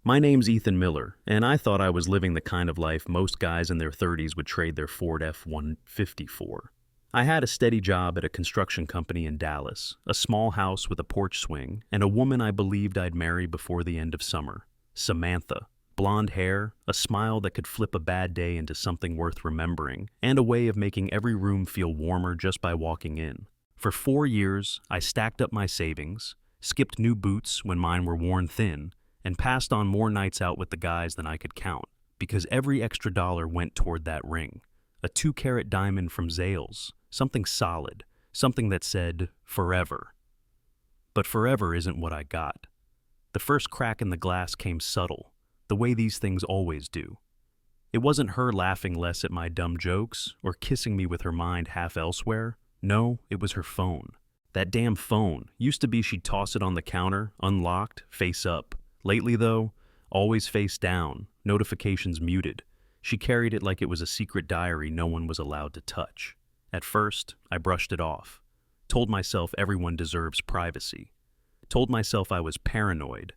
My name's Ethan Miller, and I thought I was living the kind of life most guys in their 30s would trade their Ford F-150 for. I had a steady job at a construction company in Dallas, a small house with a porch swing, and a woman I believed I'd marry before the end of summer. Samantha. Blonde hair, a smile that could flip a bad day into something worth remembering, and a way of making every room feel warmer just by walking in. For 4 years, I stacked up my savings, skipped new boots when mine were worn thin, and passed on more nights out with the guys than I could count, because every extra dollar went toward that ring. A 2-carat diamond from Zales, something solid, something that said, forever. But forever isn't what I got. The first crack in the glass came subtle, the way these things always do. It wasn't her laughing less at my dumb jokes or kissing me with her mind half elsewhere. No, it was her phone. That damn phone. Used to be she'd toss it on the counter, unlocked, face up. Lately, though, always face down, notifications muted. She carried it like it was a secret diary no one was allowed to touch. At first, I brushed it off. Told myself everyone deserves privacy. Told myself I was paranoid.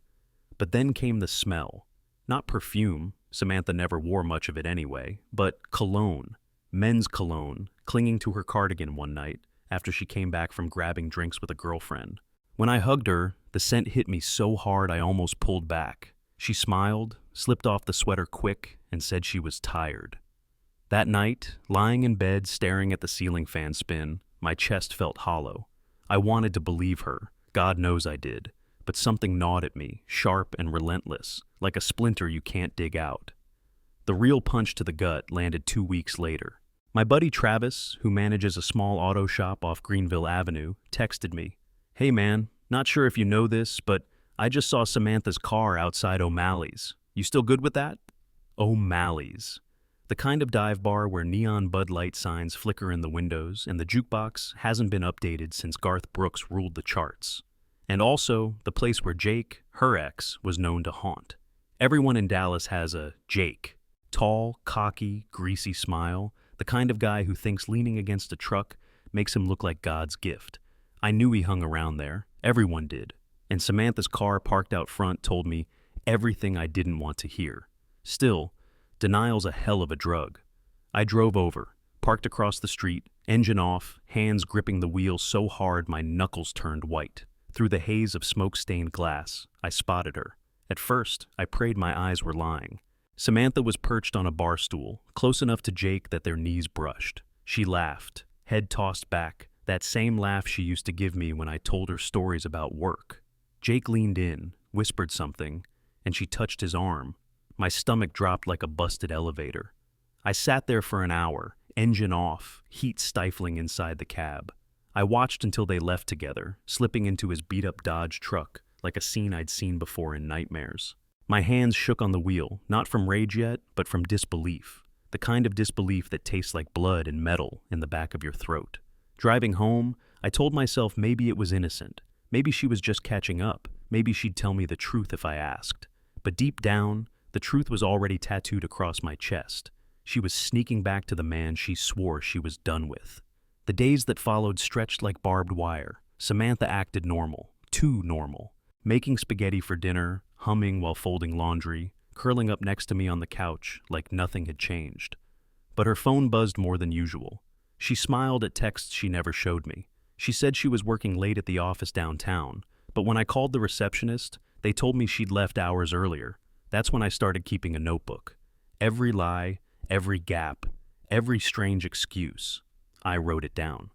But then came the smell. Not perfume, Samantha never wore much of it anyway, but cologne, men's cologne, clinging to her cardigan one night after she came back from grabbing drinks with a girlfriend. When I hugged her, the scent hit me so hard I almost pulled back. She smiled, slipped off the sweater quick, and said she was tired. That night, lying in bed staring at the ceiling fan spin, my chest felt hollow. I wanted to believe her, God knows I did. But something gnawed at me, sharp and relentless, like a splinter you can't dig out. The real punch to the gut landed 2 weeks later. My buddy Travis, who manages a small auto shop off Greenville Avenue, texted me, "Hey man, not sure if you know this, but I just saw Samantha's car outside O'Malley's. You still good with that?" O'Malley's. The kind of dive bar where neon Bud Light signs flicker in the windows and the jukebox hasn't been updated since Garth Brooks ruled the charts. And also, the place where Jake, her ex, was known to haunt. Everyone in Dallas has a Jake. Tall, cocky, greasy smile, the kind of guy who thinks leaning against a truck makes him look like God's gift. I knew he hung around there. Everyone did. And Samantha's car parked out front told me everything I didn't want to hear. Still, denial's a hell of a drug. I drove over, parked across the street, engine off, hands gripping the wheel so hard my knuckles turned white. Through the haze of smoke-stained glass, I spotted her. At first, I prayed my eyes were lying. Samantha was perched on a bar stool, close enough to Jake that their knees brushed. She laughed, head tossed back, that same laugh she used to give me when I told her stories about work. Jake leaned in, whispered something, and she touched his arm. My stomach dropped like a busted elevator. I sat there for an hour, engine off, heat stifling inside the cab. I watched until they left together, slipping into his beat-up Dodge truck, like a scene I'd seen before in nightmares. My hands shook on the wheel, not from rage yet, but from disbelief. The kind of disbelief that tastes like blood and metal in the back of your throat. Driving home, I told myself maybe it was innocent. Maybe she was just catching up. Maybe she'd tell me the truth if I asked. But deep down, the truth was already tattooed across my chest. She was sneaking back to the man she swore she was done with. The days that followed stretched like barbed wire. Samantha acted normal, too normal. Making spaghetti for dinner, humming while folding laundry, curling up next to me on the couch like nothing had changed. But her phone buzzed more than usual. She smiled at texts she never showed me. She said she was working late at the office downtown, but when I called the receptionist, they told me she'd left hours earlier. That's when I started keeping a notebook. Every lie, every gap, every strange excuse. I wrote it down.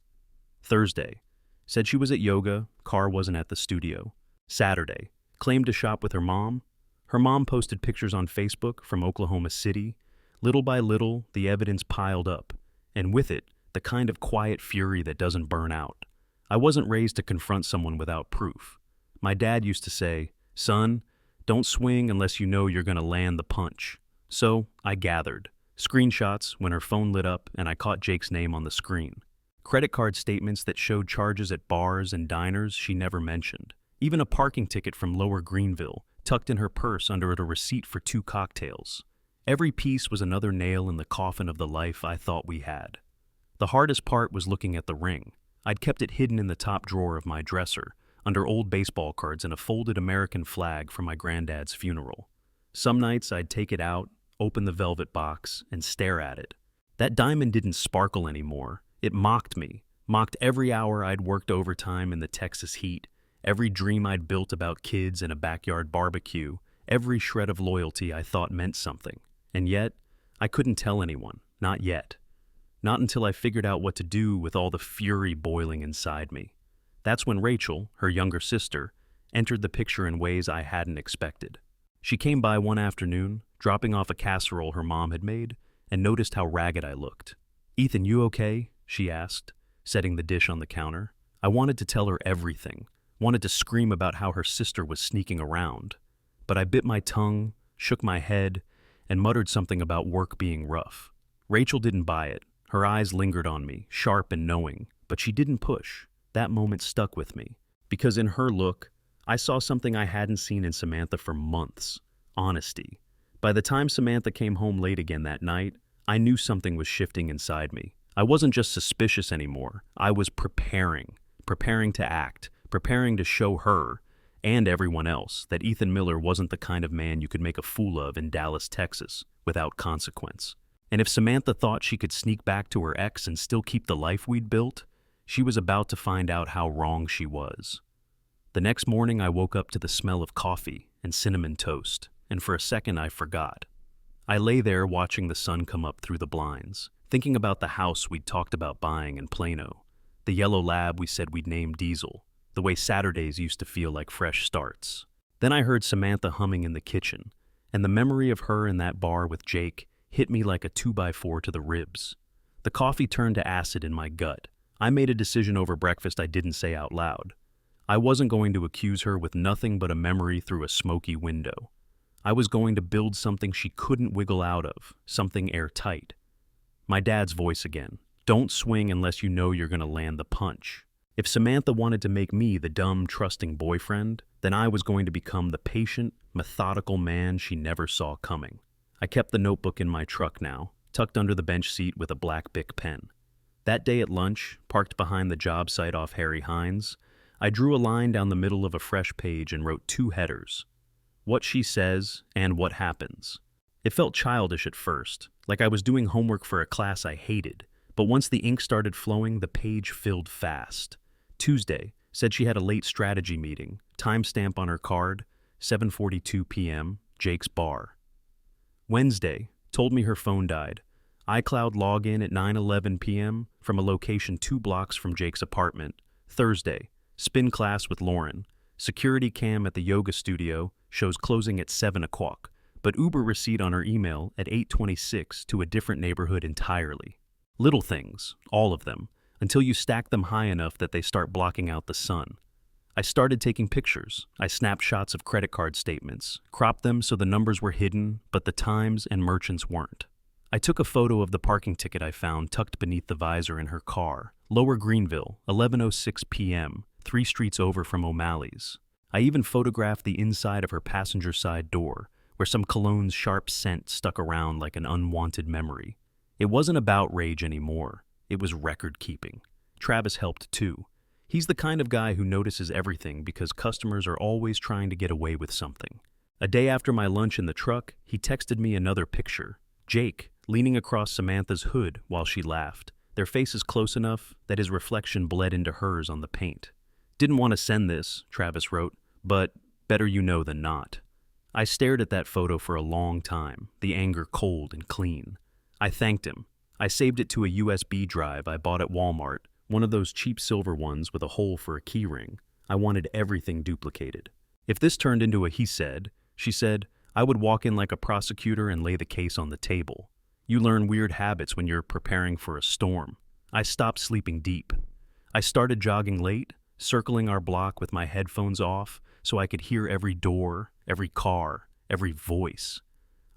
Thursday, said she was at yoga, car wasn't at the studio. Saturday, claimed to shop with her mom. Her mom posted pictures on Facebook from Oklahoma City. Little by little, the evidence piled up, and with it, the kind of quiet fury that doesn't burn out. I wasn't raised to confront someone without proof. My dad used to say, "Son, don't swing unless you know you're going to land the punch." So I gathered. Screenshots when her phone lit up and I caught Jake's name on the screen. Credit card statements that showed charges at bars and diners she never mentioned. Even a parking ticket from Lower Greenville, tucked in her purse under it a receipt for 2 cocktails. Every piece was another nail in the coffin of the life I thought we had. The hardest part was looking at the ring. I'd kept it hidden in the top drawer of my dresser, under old baseball cards and a folded American flag from my granddad's funeral. Some nights I'd take it out, open the velvet box, and stare at it. That diamond didn't sparkle anymore. It mocked me, mocked every hour I'd worked overtime in the Texas heat, every dream I'd built about kids and a backyard barbecue, every shred of loyalty I thought meant something. And yet, I couldn't tell anyone, not yet. Not until I figured out what to do with all the fury boiling inside me. That's when Rachel, her younger sister, entered the picture in ways I hadn't expected. She came by one afternoon, dropping off a casserole her mom had made, and noticed how ragged I looked. "Ethan, you okay?" she asked, setting the dish on the counter. I wanted to tell her everything, wanted to scream about how her sister was sneaking around. But I bit my tongue, shook my head, and muttered something about work being rough. Rachel didn't buy it. Her eyes lingered on me, sharp and knowing, but she didn't push. That moment stuck with me, because in her look, I saw something I hadn't seen in Samantha for months: honesty. By the time Samantha came home late again that night, I knew something was shifting inside me. I wasn't just suspicious anymore. I was preparing to act, preparing to show her, and everyone else, that Ethan Miller wasn't the kind of man you could make a fool of in Dallas, Texas, without consequence. And if Samantha thought she could sneak back to her ex and still keep the life we'd built, she was about to find out how wrong she was. The next morning, I woke up to the smell of coffee and cinnamon toast, and for a second I forgot. I lay there watching the sun come up through the blinds, thinking about the house we'd talked about buying in Plano, the yellow lab we said we'd name Diesel, the way Saturdays used to feel like fresh starts. Then I heard Samantha humming in the kitchen, and the memory of her in that bar with Jake hit me like a 2x4 to the ribs. The coffee turned to acid in my gut. I made a decision over breakfast I didn't say out loud. I wasn't going to accuse her with nothing but a memory through a smoky window. I was going to build something she couldn't wiggle out of, something airtight. My dad's voice again. Don't swing unless you know you're going to land the punch. If Samantha wanted to make me the dumb, trusting boyfriend, then I was going to become the patient, methodical man she never saw coming. I kept the notebook in my truck now, tucked under the bench seat with a black Bic pen. That day at lunch, parked behind the job site off Harry Hines, I drew a line down the middle of a fresh page and wrote 2 headers: what she says and what happens. It felt childish at first, like I was doing homework for a class I hated, but once the ink started flowing, the page filled fast. Tuesday, said she had a late strategy meeting, timestamp on her card, 7:42 p.m., Jake's bar. Wednesday, told me her phone died. iCloud login at 9:11 p.m. from a location 2 blocks from Jake's apartment. Thursday, spin class with Lauren. Security cam at the yoga studio shows closing at 7 o'clock, but Uber receipt on her email at 8:26 to a different neighborhood entirely. Little things, all of them, until you stack them high enough that they start blocking out the sun. I started taking pictures. I snapped shots of credit card statements, cropped them so the numbers were hidden, but the times and merchants weren't. I took a photo of the parking ticket I found tucked beneath the visor in her car, Lower Greenville, 11:06 p.m., 3 streets over from O'Malley's. I even photographed the inside of her passenger side door, where some cologne's sharp scent stuck around like an unwanted memory. It wasn't about rage anymore. It was record-keeping. Travis helped too. He's the kind of guy who notices everything because customers are always trying to get away with something. A day after my lunch in the truck, he texted me another picture. Jake, leaning across Samantha's hood while she laughed, their faces close enough that his reflection bled into hers on the paint. Didn't want to send this, Travis wrote, but better you know than not. I stared at that photo for a long time, the anger cold and clean. I thanked him. I saved it to a USB drive I bought at Walmart, one of those cheap silver ones with a hole for a keyring. I wanted everything duplicated. If this turned into a he said, she said, I would walk in like a prosecutor and lay the case on the table. You learn weird habits when you're preparing for a storm. I stopped sleeping deep. I started jogging late, circling our block with my headphones off so I could hear every door, every car, every voice.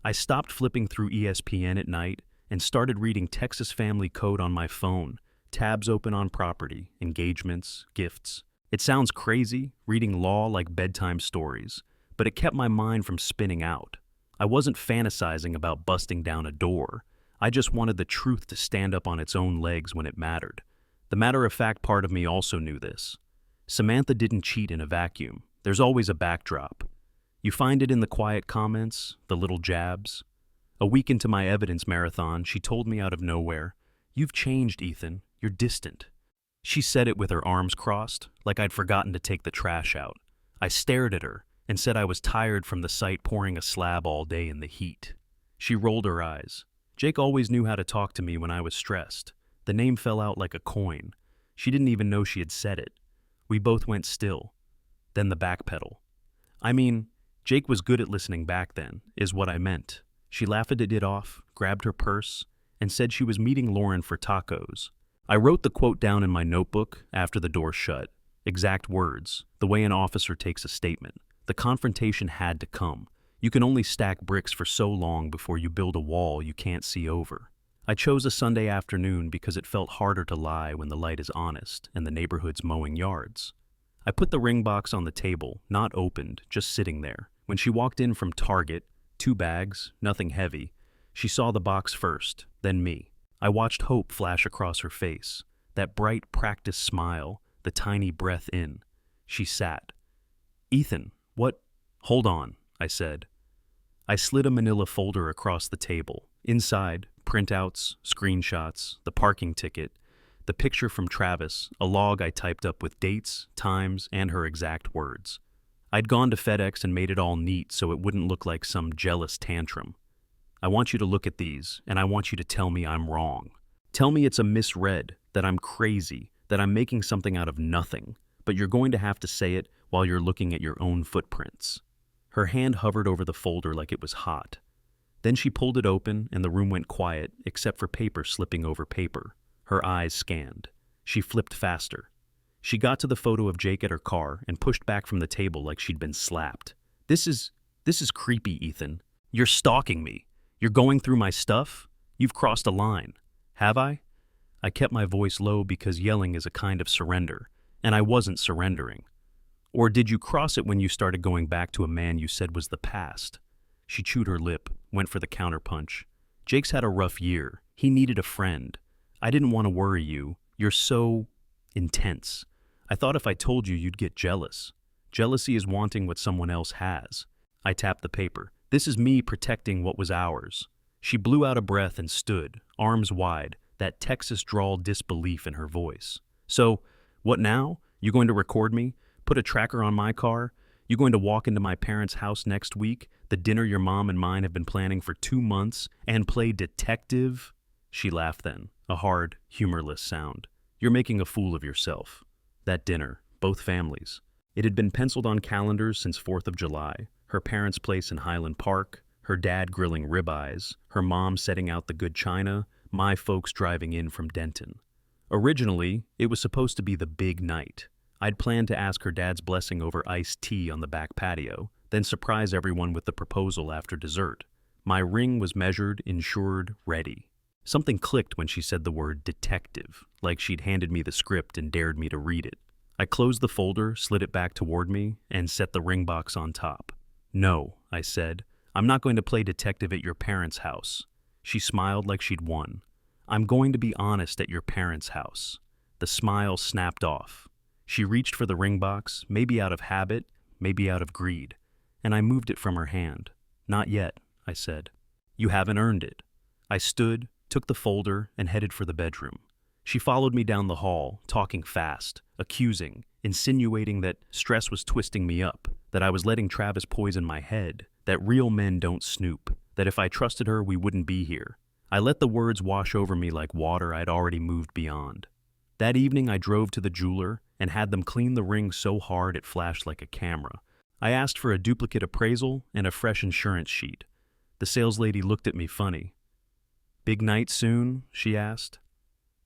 I stopped flipping through ESPN at night and started reading Texas Family Code on my phone, tabs open on property, engagements, gifts. It sounds crazy, reading law like bedtime stories, but it kept my mind from spinning out. I wasn't fantasizing about busting down a door. I just wanted the truth to stand up on its own legs when it mattered. The matter-of-fact part of me also knew this. Samantha didn't cheat in a vacuum. There's always a backdrop. You find it in the quiet comments, the little jabs. A week into my evidence marathon, she told me out of nowhere, "You've changed, Ethan. You're distant." She said it with her arms crossed, like I'd forgotten to take the trash out. I stared at her and said I was tired from the sight pouring a slab all day in the heat. She rolled her eyes. Jake always knew how to talk to me when I was stressed. The name fell out like a coin. She didn't even know she had said it. We both went still. Then the backpedal. I mean, Jake was good at listening back then, is what I meant. She laughed it off, grabbed her purse, and said she was meeting Lauren for tacos. I wrote the quote down in my notebook after the door shut. Exact words, the way an officer takes a statement. The confrontation had to come. You can only stack bricks for so long before you build a wall you can't see over. I chose a Sunday afternoon because it felt harder to lie when the light is honest and the neighborhood's mowing yards. I put the ring box on the table, not opened, just sitting there. When she walked in from Target, 2 bags, nothing heavy, she saw the box first, then me. I watched hope flash across her face, that bright practiced smile, the tiny breath in. She sat. "Ethan, what?" "Hold on," I said. I slid a manila folder across the table. Inside, printouts, screenshots, the parking ticket, the picture from Travis, a log I typed up with dates, times, and her exact words. I'd gone to FedEx and made it all neat so it wouldn't look like some jealous tantrum. "I want you to look at these, and I want you to tell me I'm wrong. Tell me it's a misread, that I'm crazy, that I'm making something out of nothing, but you're going to have to say it while you're looking at your own footprints." Her hand hovered over the folder like it was hot. Then she pulled it open, and the room went quiet, except for paper slipping over paper. Her eyes scanned. She flipped faster. She got to the photo of Jake at her car and pushed back from the table like she'd been slapped. This is creepy, Ethan. You're stalking me. You're going through my stuff? You've crossed a line. Have I?" I kept my voice low because yelling is a kind of surrender, and I wasn't surrendering. "Or did you cross it when you started going back to a man you said was the past?" She chewed her lip, went for the counterpunch. "Jake's had a rough year. He needed a friend. I didn't want to worry you. You're so intense. I thought if I told you, you'd get jealous. Jealousy is wanting what someone else has." I tapped the paper. "This is me protecting what was ours." She blew out a breath and stood, arms wide, that Texas drawl disbelief in her voice. "So, what now? You going to record me? Put a tracker on my car? You going to walk into my parents' house next week, the dinner your mom and mine have been planning for 2 months, and play detective?" She laughed then, a hard, humorless sound. "You're making a fool of yourself." That dinner, both families. It had been penciled on calendars since 4th of July, her parents' place in Highland Park, her dad grilling ribeyes, her mom setting out the good china, my folks driving in from Denton. Originally, it was supposed to be the big night. I'd planned to ask her dad's blessing over iced tea on the back patio, then surprise everyone with the proposal after dessert. My ring was measured, insured, ready. Something clicked when she said the word detective, like she'd handed me the script and dared me to read it. I closed the folder, slid it back toward me, and set the ring box on top. "No," I said, "I'm not going to play detective at your parents' house." She smiled like she'd won. "I'm going to be honest at your parents' house." The smile snapped off. She reached for the ring box, maybe out of habit, maybe out of greed, and I moved it from her hand. "Not yet," I said. "You haven't earned it." I stood, took the folder, and headed for the bedroom. She followed me down the hall, talking fast, accusing, insinuating that stress was twisting me up, that I was letting Travis poison my head, that real men don't snoop, that if I trusted her, we wouldn't be here. I let the words wash over me like water I'd already moved beyond. That evening, I drove to the jeweler and had them clean the ring so hard it flashed like a camera. I asked for a duplicate appraisal and a fresh insurance sheet. The saleslady looked at me funny. "Big night soon?" she asked.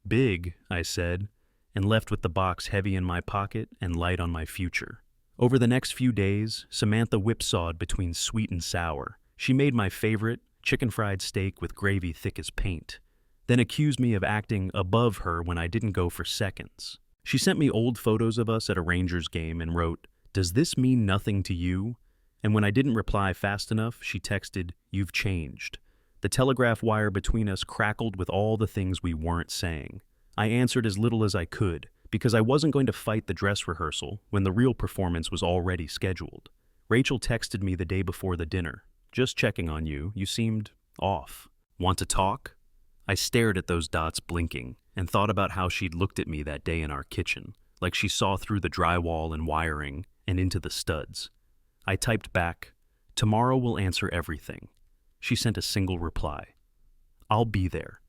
"Big," I said, and left with the box heavy in my pocket and light on my future. Over the next few days, Samantha whipsawed between sweet and sour. She made my favorite, chicken fried steak with gravy thick as paint, then accused me of acting above her when I didn't go for seconds. She sent me old photos of us at a Rangers game and wrote, "Does this mean nothing to you?" And when I didn't reply fast enough, she texted, "You've changed." The telegraph wire between us crackled with all the things we weren't saying. I answered as little as I could, because I wasn't going to fight the dress rehearsal when the real performance was already scheduled. Rachel texted me the day before the dinner. Just checking on you. You seemed off. Want to talk? I stared at those dots blinking and thought about how she'd looked at me that day in our kitchen, like she saw through the drywall and wiring and into the studs. I typed back, "Tomorrow we'll answer everything." She sent a single reply. "I'll be there."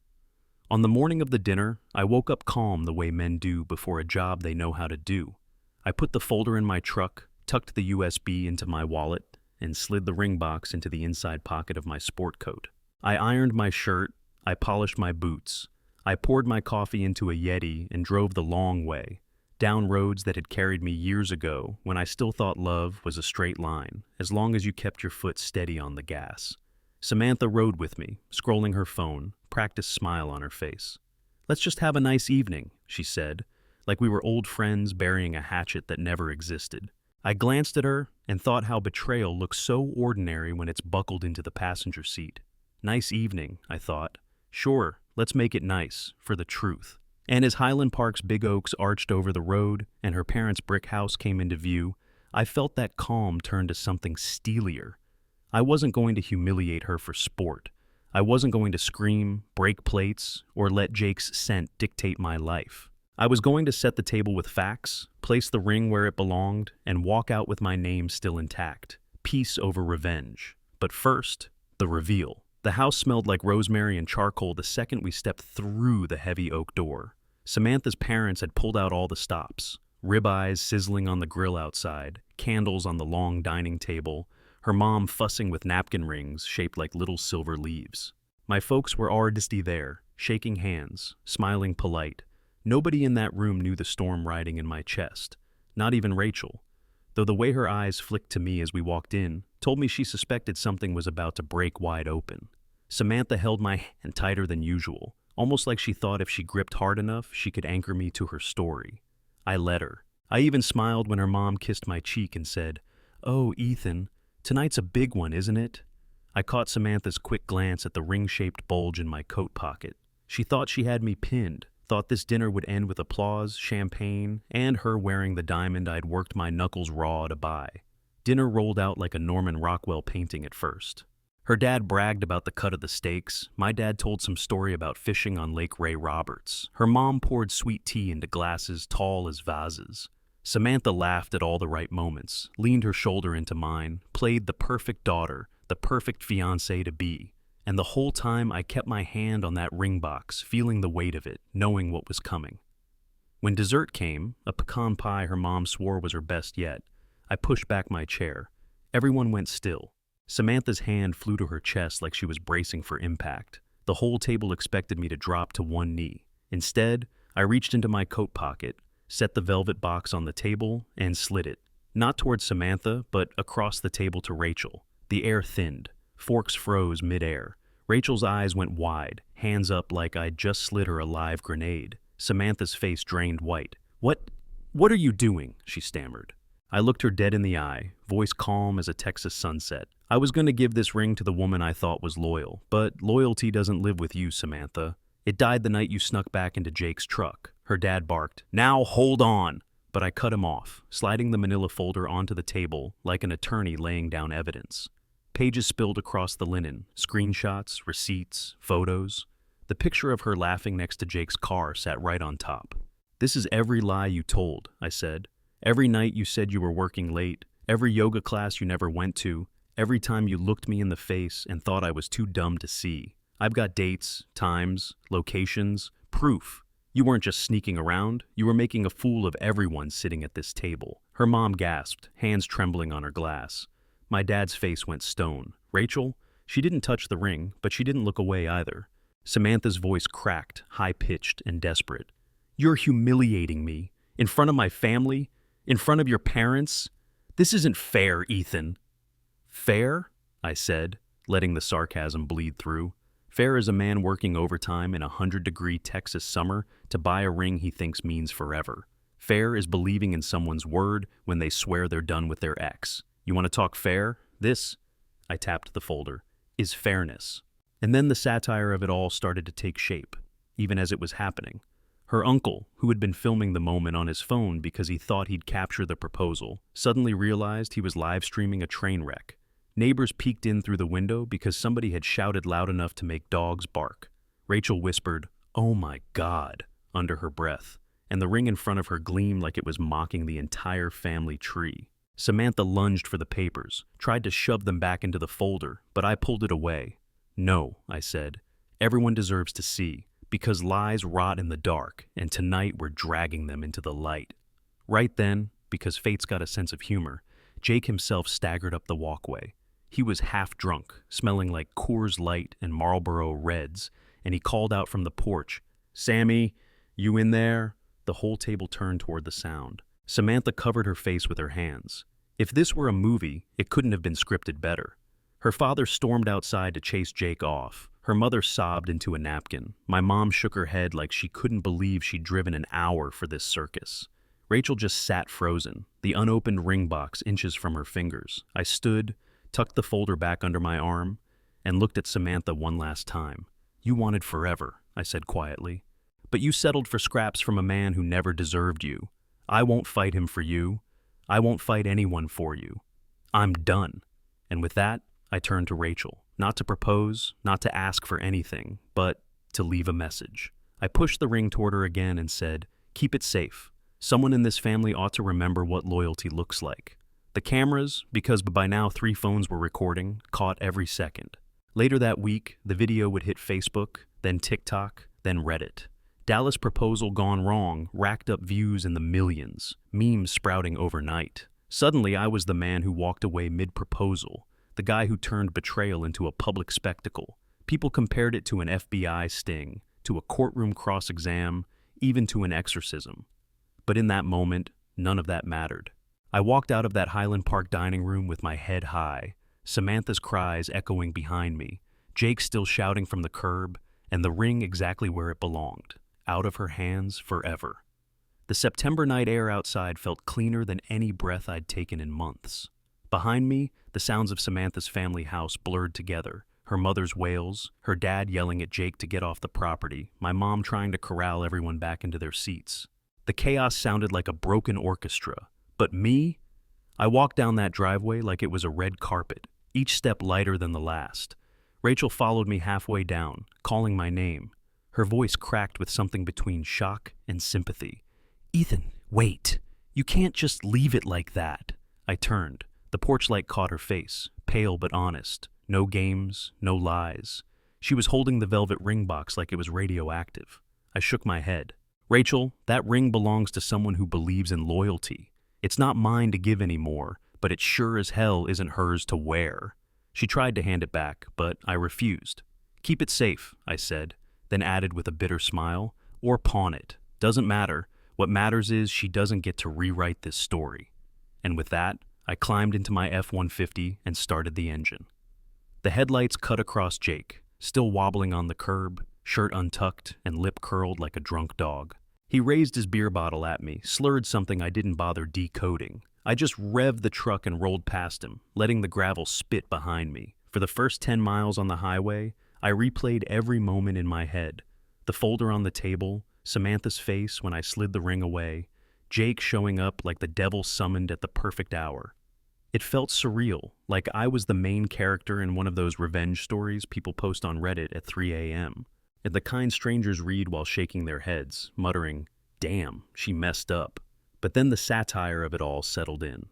On the morning of the dinner, I woke up calm the way men do before a job they know how to do. I put the folder in my truck, tucked the USB into my wallet, and slid the ring box into the inside pocket of my sport coat. I ironed my shirt, I polished my boots, I poured my coffee into a Yeti and drove the long way, down roads that had carried me years ago when I still thought love was a straight line, as long as you kept your foot steady on the gas. Samantha rode with me, scrolling her phone, practiced smile on her face. "Let's just have a nice evening," she said, like we were old friends burying a hatchet that never existed. I glanced at her and thought how betrayal looks so ordinary when it's buckled into the passenger seat. Nice evening, I thought. Sure, let's make it nice, for the truth. And as Highland Park's big oaks arched over the road and her parents' brick house came into view, I felt that calm turn to something steelier. I wasn't going to humiliate her for sport. I wasn't going to scream, break plates, or let Jake's scent dictate my life. I was going to set the table with facts, place the ring where it belonged, and walk out with my name still intact. Peace over revenge. But first, the reveal. The house smelled like rosemary and charcoal the second we stepped through the heavy oak door. Samantha's parents had pulled out all the stops. Ribeyes sizzling on the grill outside, candles on the long dining table, her mom fussing with napkin rings shaped like little silver leaves. My folks were already there, shaking hands, smiling polite. Nobody in that room knew the storm riding in my chest, not even Rachel, though the way her eyes flicked to me as we walked in told me she suspected something was about to break wide open. Samantha held my hand tighter than usual, almost like she thought if she gripped hard enough, she could anchor me to her story. I let her. I even smiled when her mom kissed my cheek and said, "Oh, Ethan, tonight's a big one, isn't it?" I caught Samantha's quick glance at the ring-shaped bulge in my coat pocket. She thought she had me pinned, thought this dinner would end with applause, champagne, and her wearing the diamond I'd worked my knuckles raw to buy. Dinner rolled out like a Norman Rockwell painting at first. Her dad bragged about the cut of the steaks. My dad told some story about fishing on Lake Ray Roberts. Her mom poured sweet tea into glasses tall as vases. Samantha laughed at all the right moments, leaned her shoulder into mine, played the perfect daughter, the perfect fiancée to be. And the whole time I kept my hand on that ring box, feeling the weight of it, knowing what was coming. When dessert came, a pecan pie her mom swore was her best yet, I pushed back my chair. Everyone went still. Samantha's hand flew to her chest like she was bracing for impact. The whole table expected me to drop to one knee. Instead, I reached into my coat pocket, set the velvet box on the table, and slid it. Not towards Samantha, but across the table to Rachel. The air thinned. Forks froze mid-air. Rachel's eyes went wide, hands up like I'd just slid her a live grenade. Samantha's face drained white. What are you doing?" she stammered. I looked her dead in the eye, voice calm as a Texas sunset. "I was going to give this ring to the woman I thought was loyal, but loyalty doesn't live with you, Samantha. It died the night you snuck back into Jake's truck." Her dad barked, "Now hold on!" But I cut him off, sliding the manila folder onto the table like an attorney laying down evidence. Pages spilled across the linen, screenshots, receipts, photos. The picture of her laughing next to Jake's car sat right on top. "This is every lie you told," I said. "Every night you said you were working late, every yoga class you never went to, every time you looked me in the face and thought I was too dumb to see. I've got dates, times, locations, proof. You weren't just sneaking around, you were making a fool of everyone sitting at this table." Her mom gasped, hands trembling on her glass. My dad's face went stone. Rachel? She didn't touch the ring, but she didn't look away either. Samantha's voice cracked, high-pitched and desperate. "You're humiliating me. In front of my family? In front of your parents? This isn't fair, Ethan." "Fair?" I said, letting the sarcasm bleed through. Fair is a man working overtime in a 100-degree Texas summer to buy a ring he thinks means forever. Fair is believing in someone's word when they swear they're done with their ex. You want to talk fair? This, I tapped the folder, is fairness. And then the satire of it all started to take shape, even as it was happening. Her uncle, who had been filming the moment on his phone because he thought he'd capture the proposal, suddenly realized he was live streaming a train wreck. Neighbors peeked in through the window because somebody had shouted loud enough to make dogs bark. Rachel whispered, "Oh my God," under her breath, and the ring in front of her gleamed like it was mocking the entire family tree. Samantha lunged for the papers, tried to shove them back into the folder, but I pulled it away. "No," I said. "Everyone deserves to see, because lies rot in the dark, and tonight we're dragging them into the light." Right then, because fate's got a sense of humor, Jake himself staggered up the walkway. He was half drunk, smelling like Coors Light and Marlboro Reds, and he called out from the porch, "Sammy, you in there?" The whole table turned toward the sound. Samantha covered her face with her hands. If this were a movie, it couldn't have been scripted better. Her father stormed outside to chase Jake off. Her mother sobbed into a napkin. My mom shook her head like she couldn't believe she'd driven an hour for this circus. Rachel just sat frozen, the unopened ring box inches from her fingers. I stood, tucked the folder back under my arm, and looked at Samantha one last time. "You wanted forever," I said quietly. "But you settled for scraps from a man who never deserved you. I won't fight him for you. I won't fight anyone for you. I'm done." And with that, I turned to Rachel, not to propose, not to ask for anything, but to leave a message. I pushed the ring toward her again and said, "Keep it safe. Someone in this family ought to remember what loyalty looks like." The cameras, because by now 3 phones were recording, caught every second. Later that week, the video would hit Facebook, then TikTok, then Reddit. Dallas proposal gone wrong racked up views in the millions, memes sprouting overnight. Suddenly, I was the man who walked away mid-proposal, the guy who turned betrayal into a public spectacle. People compared it to an FBI sting, to a courtroom cross-exam, even to an exorcism. But in that moment, none of that mattered. I walked out of that Highland Park dining room with my head high, Samantha's cries echoing behind me, Jake still shouting from the curb, and the ring exactly where it belonged, out of her hands forever. The September night air outside felt cleaner than any breath I'd taken in months. Behind me, the sounds of Samantha's family house blurred together, her mother's wails, her dad yelling at Jake to get off the property, my mom trying to corral everyone back into their seats. The chaos sounded like a broken orchestra. But me? I walked down that driveway like it was a red carpet, each step lighter than the last. Rachel followed me halfway down, calling my name. Her voice cracked with something between shock and sympathy. "Ethan, wait. You can't just leave it like that." I turned. The porch light caught her face, pale but honest. No games, no lies. She was holding the velvet ring box like it was radioactive. I shook my head. "Rachel, that ring belongs to someone who believes in loyalty. It's not mine to give anymore, but it sure as hell isn't hers to wear." She tried to hand it back, but I refused. "Keep it safe," I said, then added with a bitter smile, "or pawn it. Doesn't matter. What matters is she doesn't get to rewrite this story." And with that, I climbed into my F-150 and started the engine. The headlights cut across Jake, still wobbling on the curb, shirt untucked and lip curled like a drunk dog. He raised his beer bottle at me, slurred something I didn't bother decoding. I just revved the truck and rolled past him, letting the gravel spit behind me. For the first 10 miles on the highway, I replayed every moment in my head. The folder on the table, Samantha's face when I slid the ring away, Jake showing up like the devil summoned at the perfect hour. It felt surreal, like I was the main character in one of those revenge stories people post on Reddit at 3 a.m. And the kind strangers read while shaking their heads, muttering, "Damn, she messed up." But then the satire of it all settled in.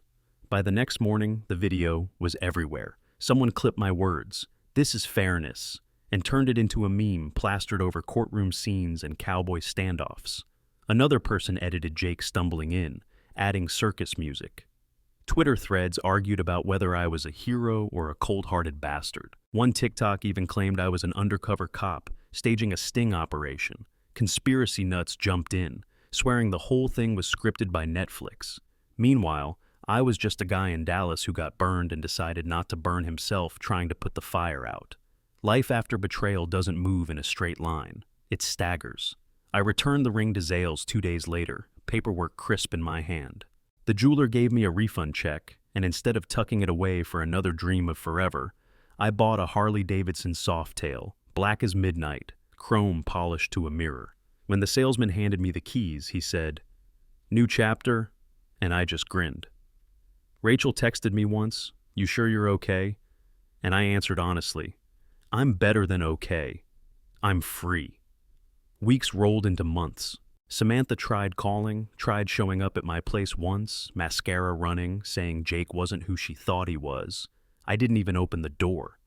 By the next morning, the video was everywhere. Someone clipped my words, "This is fairness," and turned it into a meme plastered over courtroom scenes and cowboy standoffs. Another person edited Jake stumbling in, adding circus music. Twitter threads argued about whether I was a hero or a cold-hearted bastard. One TikTok even claimed I was an undercover cop, staging a sting operation. Conspiracy nuts jumped in, swearing the whole thing was scripted by Netflix. Meanwhile, I was just a guy in Dallas who got burned and decided not to burn himself trying to put the fire out. Life after betrayal doesn't move in a straight line. It staggers. I returned the ring to Zales 2 days later, paperwork crisp in my hand. The jeweler gave me a refund check, and instead of tucking it away for another dream of forever, I bought a Harley-Davidson Softail, black as midnight, chrome polished to a mirror. When the salesman handed me the keys, he said, "New chapter," and I just grinned. Rachel texted me once, "You sure you're okay?" And I answered honestly, "I'm better than okay. I'm free." Weeks rolled into months. Samantha tried calling, tried showing up at my place once, mascara running, saying Jake wasn't who she thought he was. I didn't even open the door.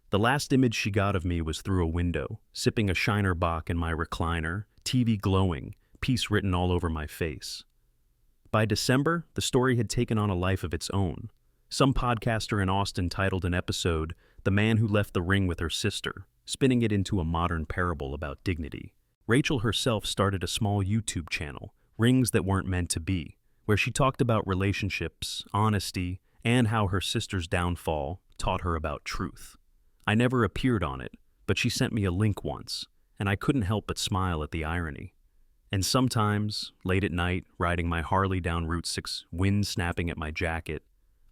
The last image she got of me was through a window, sipping a Shiner Bock in my recliner, TV glowing, peace written all over my face. By December, the story had taken on a life of its own. Some podcaster in Austin titled an episode, "The Man Who Left the Ring with Her Sister," spinning it into a modern parable about dignity. Rachel herself started a small YouTube channel, Rings That Weren't Meant to Be, where she talked about relationships, honesty, and how her sister's downfall taught her about truth. I never appeared on it, but she sent me a link once, and I couldn't help but smile at the irony. And sometimes, late at night, riding my Harley down Route 6, wind snapping at my jacket,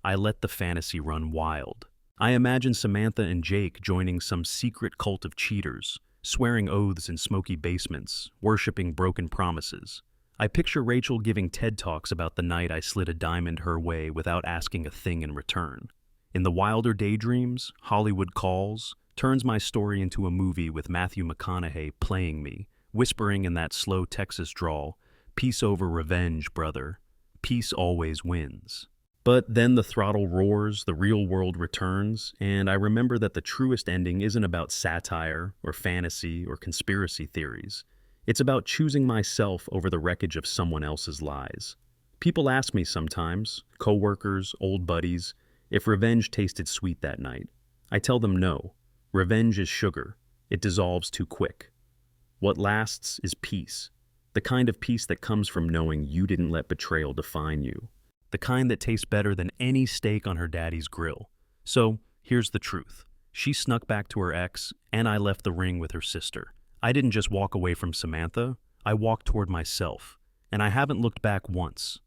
I let the fantasy run wild. I imagine Samantha and Jake joining some secret cult of cheaters, swearing oaths in smoky basements, worshipping broken promises. I picture Rachel giving TED Talks about the night I slid a diamond her way without asking a thing in return. In the wilder daydreams, Hollywood Calls turns my story into a movie with Matthew McConaughey playing me, whispering in that slow Texas drawl, "Peace over revenge, brother. Peace always wins." But then the throttle roars, the real world returns, and I remember that the truest ending isn't about satire or fantasy or conspiracy theories. It's about choosing myself over the wreckage of someone else's lies. People ask me sometimes, coworkers, old buddies, if revenge tasted sweet that night. I tell them no. Revenge is sugar. It dissolves too quick. What lasts is peace. The kind of peace that comes from knowing you didn't let betrayal define you. The kind that tastes better than any steak on her daddy's grill. So, here's the truth. She snuck back to her ex, and I left the ring with her sister. I didn't just walk away from Samantha, I walked toward myself, and I haven't looked back once.